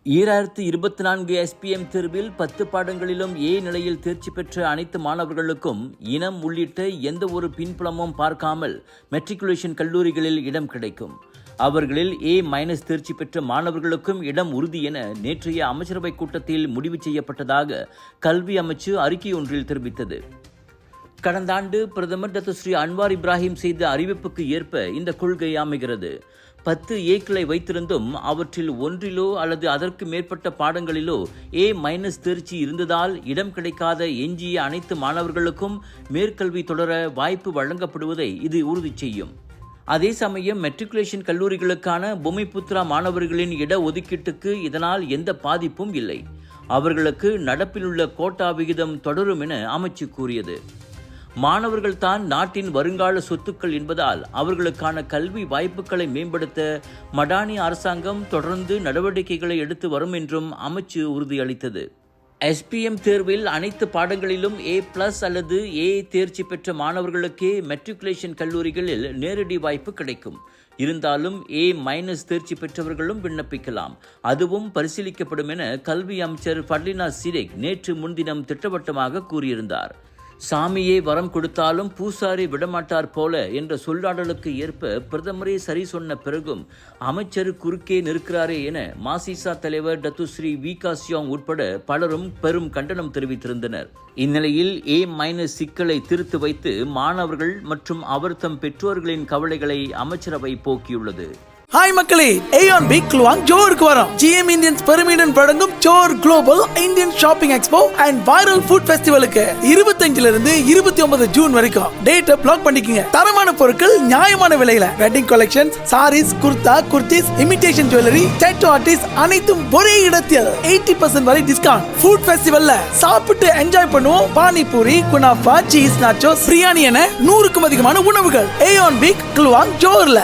2024 SPM தேர்வில் 10 பாடங்களிலும் ஏ நிலையில் தேர்ச்சி பெற்ற அனைத்து மாணவர்களுக்கும் இனம் உள்ளிட்ட எந்த ஒரு பின்புலமும் பார்க்காமல் மெட்ரிகுலேஷன் கல்லூரிகளில் இடம் கிடைக்கும். அவர்களில் A- தேர்ச்சி பெற்ற மாணவர்களுக்கும் இடம் உறுதி என நேற்றைய அமைச்சரவை கூட்டத்தில் முடிவு செய்யப்பட்டதாக கல்வி அமைச்சு அறிக்கை ஒன்றில் தெரிவித்தது. கடந்த ஆண்டு பிரதமர் டாக்டர் அன்வார் இப்ராஹிம் செய்த அறிவிப்புக்கு ஏற்ப இந்த கொள்கை அமைகிறது. 10 ஏக்களை வைத்திருந்தும் அவற்றில் ஒன்றிலோ அல்லது அதற்கு மேற்பட்ட பாடங்களிலோ A- தேர்ச்சி இருந்ததால் இடம் கிடைக்காத எஞ்சிய அனைத்து மாணவர்களுக்கும் மேற்கல்வி தொடர வாய்ப்பு வழங்கப்படுவதை இது உறுதி செய்யும். அதே சமயம் மெட்ரிகுலேஷன் கல்லூரிகளுக்கான பூமிபுத்ரா மாணவர்களின் இட ஒதுக்கீட்டுக்கு இதனால் எந்த பாதிப்பும் இல்லை. அவர்களுக்கு நடப்பில் உள்ள கோட்டா விகிதம் தொடரும் என அமைச்சு கூறியது. மாணவர்கள் தான் நாட்டின் வருங்கால சொத்துக்கள் என்பதால் அவர்களுக்கான கல்வி வாய்ப்புகளை மேம்படுத்த மடானி அரசாங்கம் தொடர்ந்து நடவடிக்கைகளை எடுத்து வரும் என்றும் அமைச்சு உறுதியளித்தது. SPM தேர்வில் அனைத்து பாடங்களிலும் A+ அல்லது A தேர்ச்சி பெற்ற மாணவர்களுக்கே மெட்ரிகுலேஷன் கல்லூரிகளில் நேரடி வாய்ப்பு கிடைக்கும். இருந்தாலும் A- தேர்ச்சி பெற்றவர்களும் விண்ணப்பிக்கலாம். அதுவும் பரிசீலிக்கப்படும் என கல்வி அமைச்சர் ஃபர்லினா சிடேக் நேற்று முன்தினம் திட்டவட்டமாக கூறியிருந்தார். சாமியே வரம் கொடுத்தாலும் பூசாரி விடமாட்டார் போல என்ற சொல்லாடலுக்கு ஏற்ப பிரதமரே சரி சொன்ன பிறகும் அமைச்சர் குறுக்கே நிற்கிறாரே என மாசிசா தலைவர் டாக்டர் வீகா சியோங் உட்பட பலரும் பெரும் கண்டனம் தெரிவித்திருந்தனர். இந்நிலையில் A- சிக்கலை தீர்த்து வைத்து மாணவர்கள் மற்றும் அவர் தம் பெற்றோர்களின் கவலைகளை அமைச்சரவை போக்கியுள்ளது. ஹாய் மக்களே, ஏஆன் பிக் குலுவாங் ஜோருக்கு வரோம். GM இந்தியன்ஸ் பெருமையுடன் வழங்கும் Johor global Indian shopping expo and viral food ஃபெஸ்டிவலுக்கு 25 இருந்து 29 ஜூன் வரைக்கும் டேட்டை பிளாக் பண்ணிக்கங்க. தரமான பொருட்கள் நியாயமான விலையில wedding collections, saris, kurta, kurtis, imitation jewellery, tattoo artist அனைத்தும் ஒரே இடத்தில் 80% வரை டிஸ்கவுண்ட். ஃபுட் ஃபெஸ்டிவல்ல சாப்பிட்டு என்ஜாய் பண்ணுவோம். பானிபூரி, குனாஃபா, சீஸ் நாச்சோஸ், பிரியாணி என 100க்கும் அதிகமான உணவுகள் ஏஆன் பிக் குலுவாங் ஜோர்ல.